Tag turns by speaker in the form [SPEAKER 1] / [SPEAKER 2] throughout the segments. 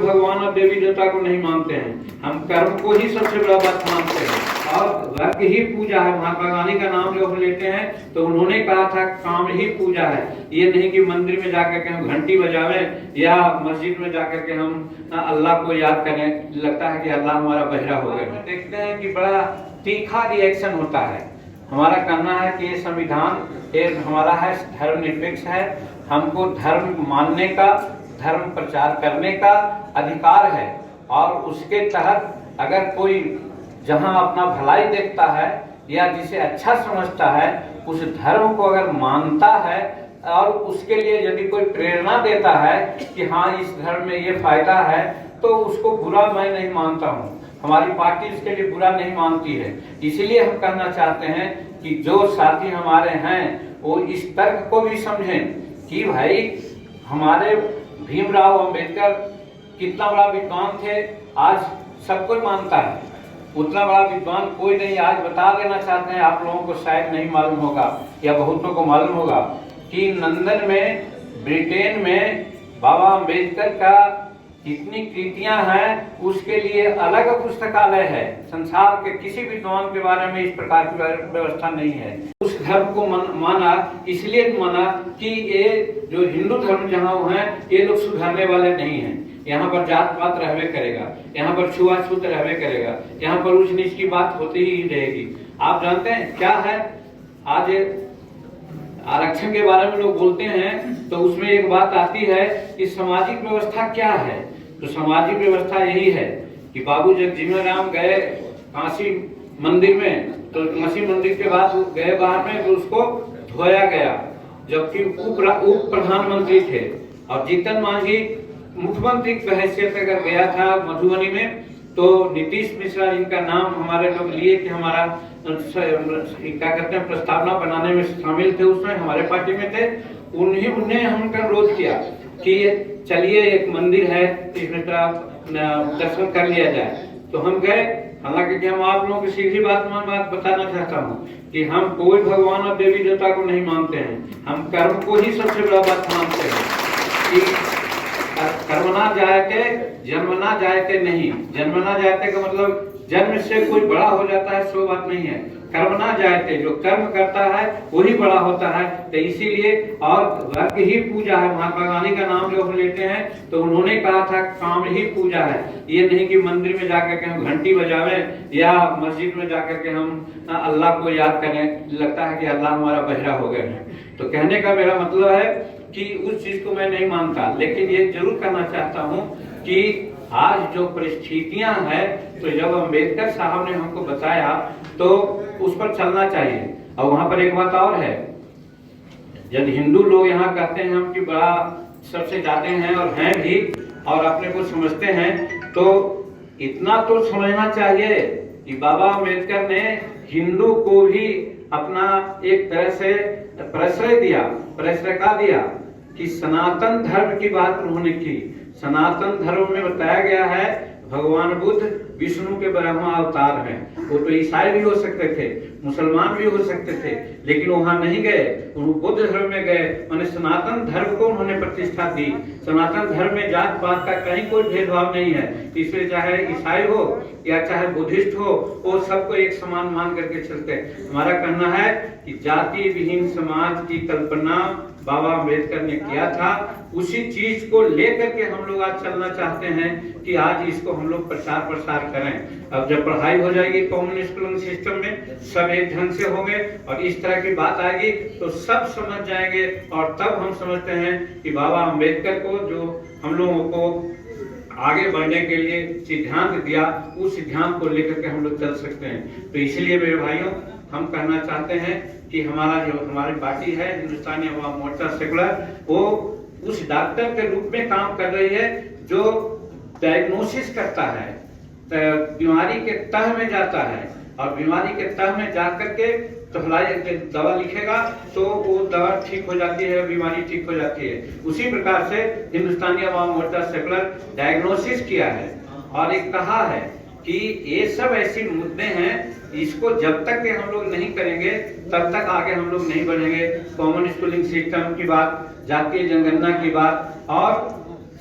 [SPEAKER 1] भगवान और देवी देवता को नहीं मानते हैं, हम कर्म को ही सबसे बड़ा बात मानते हैं और वर्ग ही पूजा है। महात्मा गांधी का नाम जब हम लेते हैं तो उन्होंने कहा था काम ही पूजा है। ये नहीं कि मंदिर में जाकर के हम घंटी बजावें या मस्जिद में जाकर के हम अल्लाह को याद करें, लगता है कि अल्लाह हमारा बहरा हो गया। देखते हैं कि बड़ा तीखा रिएक्शन होता है। हमारा कहना है कि ये संविधान हमारा है, धर्मनिरपेक्ष है, हमको धर्म मानने का, धर्म प्रचार करने का अधिकार है और उसके तहत अगर कोई जहां अपना भलाई देखता है या जिसे अच्छा समझता है उस धर्म को अगर मानता है और उसके लिए यदि कोई प्रेरणा देता है कि हाँ इस धर्म में ये फायदा है तो उसको बुरा मैं नहीं मानता हूँ। हमारी पार्टी इसके लिए बुरा नहीं मानती है। इसलिए हम कहना चाहते हैं कि जो साथी हमारे हैं वो इस तर्क को भी समझें कि भाई हमारे भीमराव अंबेडकर कितना बड़ा विद्वान थे, आज सब कोई मानता है। उतना बड़ा विद्वान कोई नहीं। आज बता देना चाहते हैं, आप लोगों को शायद नहीं मालूम होगा या बहुतों को मालूम होगा कि लंदन में, ब्रिटेन में बाबा अंबेडकर का जितनी कृतियां हैं उसके लिए अलग पुस्तकालय है। संसार के किसी विद्वान के बारे में इस प्रकार की व्यवस्था नहीं है। उस धर्म को माना, इसलिए माना कि ये जो हिंदू धर्म जहाँ है ये लोग सुधारने वाले नहीं हैं। यहाँ पर जात पात रहवे करेगा, यहाँ पर छुआछूत रहवे करेगा, यहाँ पर ऊंच नीच की बात होती ही रहेगी। आप जानते हैं क्या है, आज आरक्षण के बारे में लोग बोलते हैं तो उसमें एक बात आती है कि सामाजिक व्यवस्था क्या है। तो सामाजिक व्यवस्था यही है कि बाबू जगजीवन गए काशी मंदिर में, तो काशी मंदिर के बाद गए बाहर में तो उसको धोया गया, जबकि उप प्रधानमंत्री थे। और जीतन मांझी मुख्यमंत्री की हैसियत अगर गया था मधुबनी में तो नीतीश मिश्रा जिनका नाम हमारे लोग लिए कि हमारा क्या कहते हैं प्रस्तावना बनाने में शामिल थे, उसमें हमारे पार्टी में थे, उन्हें हमने अनुरोध किया कि चलिए एक मंदिर है इसमें दर्शन कर लिया जाए। तो हम गए। हालांकि हम आप लोगों की सीधी बात बताना चाहता हूँ कि हम कोई भगवान और देवी देवता को नहीं मानते हैं, हम कर्म को ही सबसे बड़ा बात मानते हैं कि कर्मना जायते जन्मना जायते नहीं। जन्मना जायते का मतलब जन्म से कोई बड़ा हो जाता है, सो बात नहीं है। कर्मना जायते, जो कर्म करता है वही बड़ा होता है। तो इसीलिए और वर्ग ही पूजा है। महात्मा गांधी का नाम जब हम लेते हैं तो उन्होंने कहा था काम ही पूजा है। ये नहीं कि मंदिर में जाकर के हम घंटी बजावें या मस्जिद में जाकर के हम अल्लाह को याद करें, लगता है कि अल्लाह हमारा बहरा हो गया है। तो कहने का मेरा मतलब है कि उस चीज को मैं नहीं मानता, लेकिन ये जरूर कहना चाहता हूँ कि आज जो परिस्थितियां हैं तो जब अंबेडकर साहब ने हमको बताया तो उस पर चलना चाहिए। और वहां पर एक बात और है, जब हिंदू लोग यहाँ कहते हैं हम कि बड़ा सबसे ज्यादा हैं और हैं भी और अपने को समझते हैं, तो इतना तो समझना चाहिए कि बाबा अंबेडकर ने हिंदू को भी अपना एक तरह से प्रश्रय दिया कि सनातन धर्म की बात उन्होंने की। सनातन धर्म में बताया गया है भगवान बुद्ध विष्णु के ब्रह्मा अवतार हैं। वो तो ईसाई भी हो सकते थे, मुसलमान भी हो सकते थे, लेकिन वहां नहीं गए, वो बुद्ध धर्म में गए। मैंने सनातन धर्म को उन्होंने प्रतिष्ठा दी। सनातन धर्म में जात पात का कहीं कोई भेदभाव नहीं है। इसलिए चाहे ईसाई हो या चाहे बुद्धिस्ट हो, वो सबको एक समान मान करके चलते हैं। हमारा कहना है कि जाति विहीन समाज की कल्पना बाबा अंबेडकर ने किया था, उसी चीज को लेकर के हम लोग आज चलना चाहते हैं कि आज इसको हम लोग प्रचार प्रसार करें। अब जब पढ़ाई हो जाएगी कम्युनिस्ट सिस्टम में, सब एक ढंग से होंगे और इस तरह की बात आएगी तो सब समझ जाएंगे। और तब हम समझते हैं कि बाबा अंबेडकर को जो हम लोगों को आगे बढ़ने के लिए सिद्धांत दिया, उस सिद्धांत को लेकर के हम लोग चल सकते हैं। तो इसलिए मेरे भाइयों, हम कहना चाहते हैं कि हमारा जो हमारी पार्टी है हिंदुस्तानी अवाम मोर्चा सेकुलर, वो उस डॉक्टर के रूप में काम कर रही है जो डायग्नोसिस करता है, बीमारी के तह में जाता है और बीमारी के तह में जाकर के तो दवा लिखेगा तो वो दवा ठीक हो जाती है, बीमारी ठीक हो जाती है। उसी प्रकार से हिंदुस्तानी अवाम मोर्चा सेकुलर डायग्नोसिस किया है और एक कहा है कि ये सब ऐसे मुद्दे हैं, इसको जब तक हम लोग नहीं करेंगे तब तक आगे हम लोग नहीं बढ़ेंगे। कॉमन स्कूलिंग सिस्टम की बात, जातीय जनगणना की बात और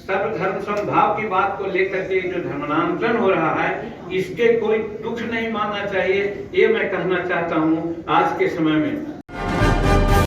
[SPEAKER 1] सर्वधर्म समभाव की बात को लेकर के जो धर्मांतरण हो रहा है, इसके कोई दुख नहीं मानना चाहिए, ये मैं कहना चाहता हूँ आज के समय में।